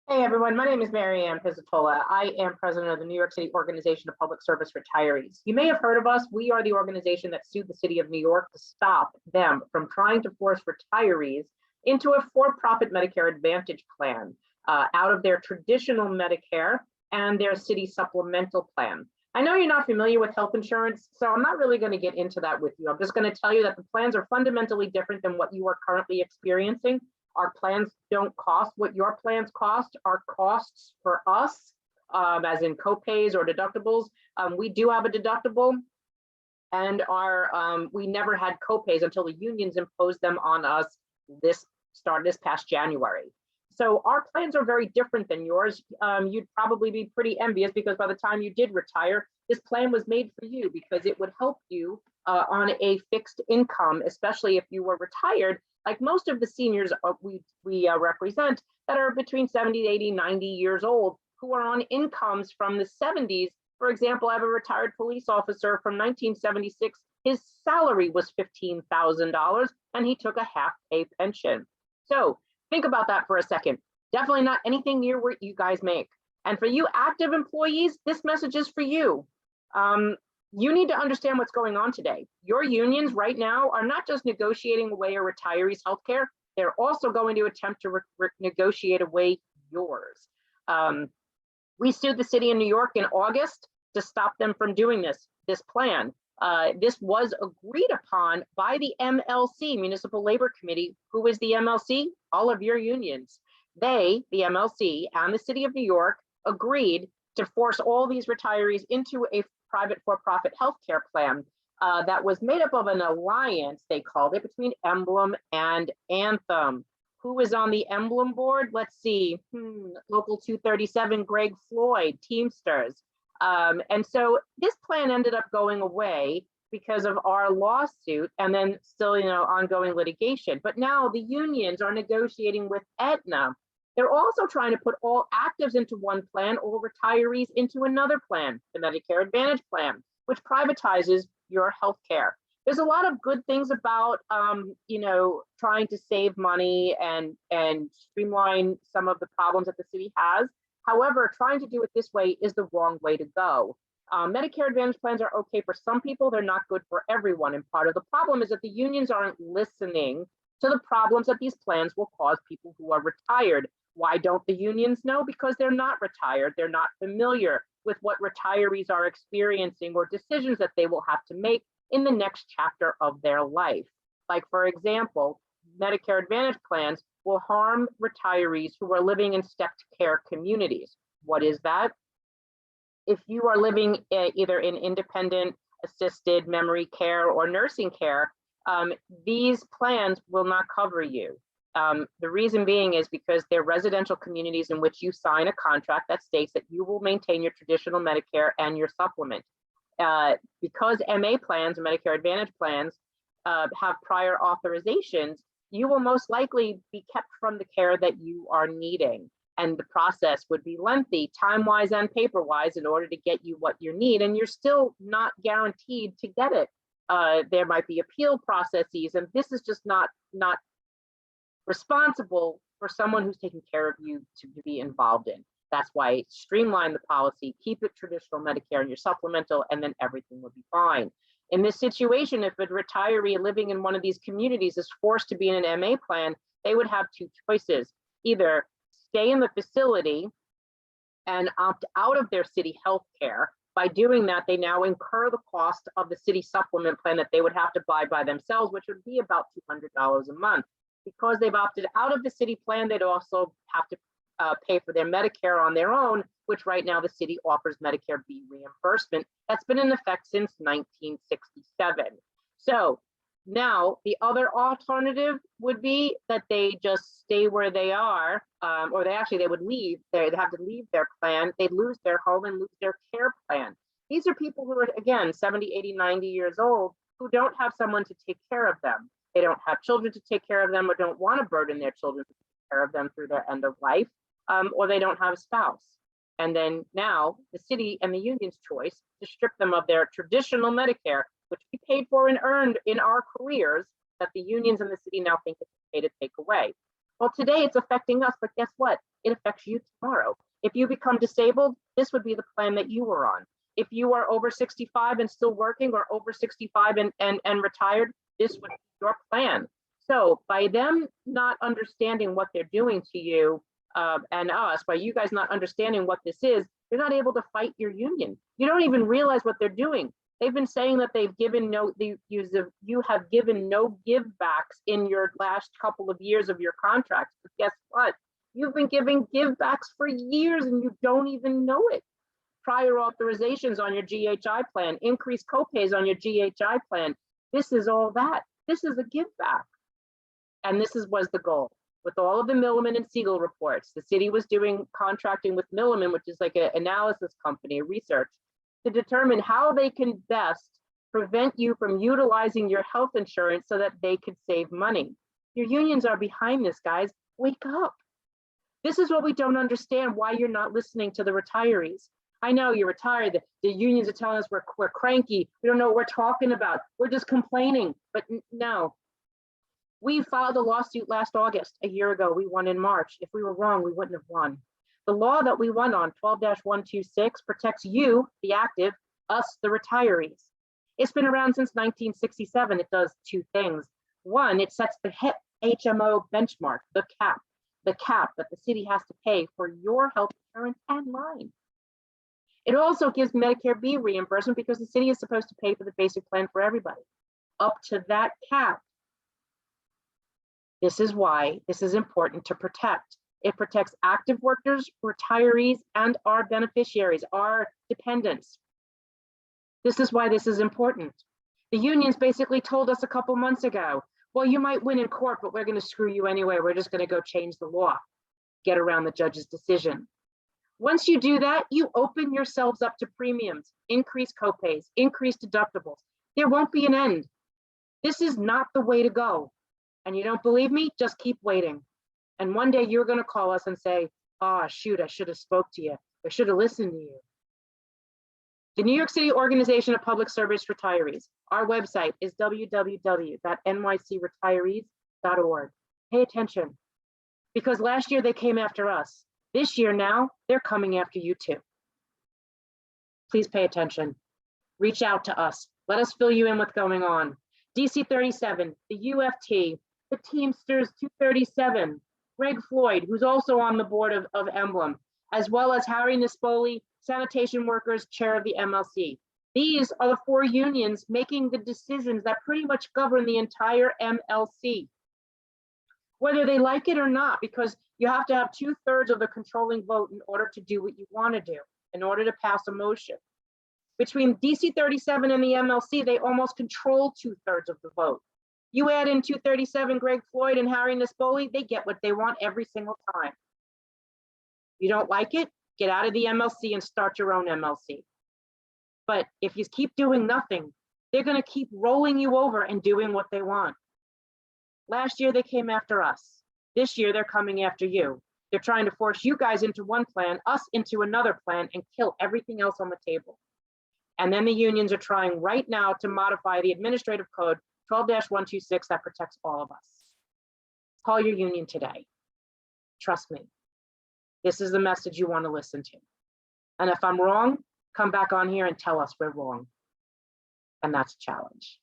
Hey everyone, my name is Mary Ann Pizzatola. I am president of the New York City Organization of Public Service Retirees. You may have heard of us. We are the organization that sued the city of New York to stop them from trying to force retirees into a for-profit Medicare Advantage plan out of their traditional Medicare and their city supplemental plan. I know you're not familiar with health insurance, so I'm not really going to get into that with you. I'm just going to tell you that the plans are fundamentally different than what you are currently experiencing. Our plans don't cost what your plans cost. Our costs for us, as in copays or deductibles, we do have a deductible, and we never had copays until the unions imposed them on us this past January. So our plans are very different than yours. You'd probably be pretty envious because by the time you did retire, this plan was made for you because it would help you on a fixed income, especially if you were retired. Like most of the seniors we represent that are between 70, 80, 90 years old who are on incomes from the 70s. For example, I have a retired police officer from 1976. His salary was $15,000 and he took a half-pay pension. So think about that for a second. Definitely not anything near what you guys make. And for you active employees, this message is for you. You need to understand what's going on today. Your unions right now are not just negotiating away a retiree's healthcare, they're also going to attempt to negotiate away yours. We sued the city of New York in August to stop them from doing this plan. This was agreed upon by the MLC, Municipal Labor Committee. Who is the MLC? All of your unions. They, the MLC and the city of New York, agreed to force all these retirees into a private for-profit healthcare plan that was made up of an alliance, they called it, between Emblem and Anthem. Who is on the Emblem board? Let's see, Local 237, Greg Floyd, Teamsters. And so this plan ended up going away because of our lawsuit and then still, ongoing litigation. But now the unions are negotiating with Aetna. They're also trying to put all actives into one plan, all retirees into another plan, the Medicare Advantage plan, which privatizes your health care. There's a lot of good things about, trying to save money and streamline some of the problems that the city has. However, trying to do it this way is the wrong way to go. Medicare Advantage plans are okay for some people, they're not good for everyone. And part of the problem is that the unions aren't listening to the problems that these plans will cause people who are retired. Why don't the unions know? Because they're not retired. They're not familiar with what retirees are experiencing or decisions that they will have to make in the next chapter of their life. Like, for example, Medicare Advantage plans will harm retirees who are living in stepped care communities. What is that? If you are living either in independent, assisted, memory care, or nursing care, these plans will not cover you. The reason being is because they're residential communities in which you sign a contract that states that you will maintain your traditional Medicare and your supplement. Because MA plans, Medicare Advantage plans, have prior authorizations, you will most likely be kept from the care that you are needing. And the process would be lengthy, time-wise and paper-wise, in order to get you what you need. And you're still not guaranteed to get it. There might be appeal processes, and this is just not responsible for someone who's taking care of you to be involved in. That's why streamline the policy, keep it traditional Medicare and your supplemental, and then everything will be fine. In this situation, if a retiree living in one of these communities is forced to be in an MA plan, they would have two choices: either stay in the facility and opt out of their city health care. By doing that, they now incur the cost of the city supplement plan that they would have to buy by themselves, which would be about $200 a month. Because they've opted out of the city plan, they'd also have to pay for their Medicare on their own, which right now the city offers Medicare B reimbursement. That's been in effect since 1967. So now the other alternative would be that they just stay where they are, or they would leave. They'd have to leave their plan. They'd lose their home and lose their care plan. These are people who are, again, 70, 80, 90 years old, who don't have someone to take care of them. They don't have children to take care of them, or don't want to burden their children to take care of them through their end of life, or they don't have a spouse. And then now the city and the union's choice to strip them of their traditional Medicare, which we paid for and earned in our careers, that the unions and the city now think it's okay to take away. Well, today it's affecting us, but guess what? It affects you tomorrow. If you become disabled, this would be the plan that you were on. If you are over 65 and still working, or over 65 and retired, this would be your plan. So by them not understanding what they're doing to you and us, by you guys not understanding what this is, you're not able to fight your union. You don't even realize what they're doing. They've been saying that they've given you have given no give backs in your last couple of years of your contracts. But guess what? You've been giving give backs for years and you don't even know it. Prior authorizations on your GHI plan, increased copays on your GHI plan. This is all that. This is a give back. And this was the goal. With all of the Milliman and Siegel reports, the city was doing contracting with Milliman, which is like an analysis company, research, to determine how they can best prevent you from utilizing your health insurance so that they could save money. Your unions are behind this, guys. Wake up. This is what we don't understand, why you're not listening to the retirees. I know you're retired. The unions are telling us we're cranky. We don't know what we're talking about. We're just complaining. But no. We filed a lawsuit last August, a year ago. We won in March. If we were wrong, we wouldn't have won. The law that we won on, 12-126, protects you, the active, us, the retirees. It's been around since 1967. It does two things. One, it sets the HMO benchmark, the cap that the city has to pay for your health insurance and mine. It also gives Medicare B reimbursement because the city is supposed to pay for the basic plan for everybody. Up to that cap. This is why this is important to protect. It protects active workers, retirees, and our beneficiaries, our dependents. This is why this is important. The unions basically told us a couple months ago, well, you might win in court, but we're going to screw you anyway. We're just going to go change the law, get around the judge's decision. Once you do that, you open yourselves up to premiums, increased copays, increased deductibles. There won't be an end. This is not the way to go. And you don't believe me? Just keep waiting. And one day you're going to call us and say, oh, shoot, I should have spoke to you. I should have listened to you. The New York City Organization of Public Service Retirees. Our website is www.nycretirees.org. Pay attention, because last year they came after us. This year now, they're coming after you too. Please pay attention. Reach out to us. Let us fill you in what's going on. DC 37, the UFT, the Teamsters 237, Greg Floyd, who's also on the board of Emblem, as well as Harry Nispoli, sanitation workers, chair of the MLC. These are the four unions making the decisions that pretty much govern the entire MLC. Whether they like it or not, because you have to have 2/3 of the controlling vote in order to do what you want to do, in order to pass a motion. Between DC 37 and the MLC, they almost control 2/3 of the vote. You add in 237, Greg Floyd and Harry Nispoli, they get what they want every single time. You don't like it? Get out of the MLC and start your own MLC. But if you keep doing nothing, they're going to keep rolling you over and doing what they want. Last year, they came after us. This year, they're coming after you. They're trying to force you guys into one plan, us into another plan, and kill everything else on the table. And then the unions are trying right now to modify the administrative code 12-126 that protects all of us. Call your union today. Trust me. This is the message you want to listen to. And if I'm wrong, come back on here and tell us we're wrong. And that's a challenge.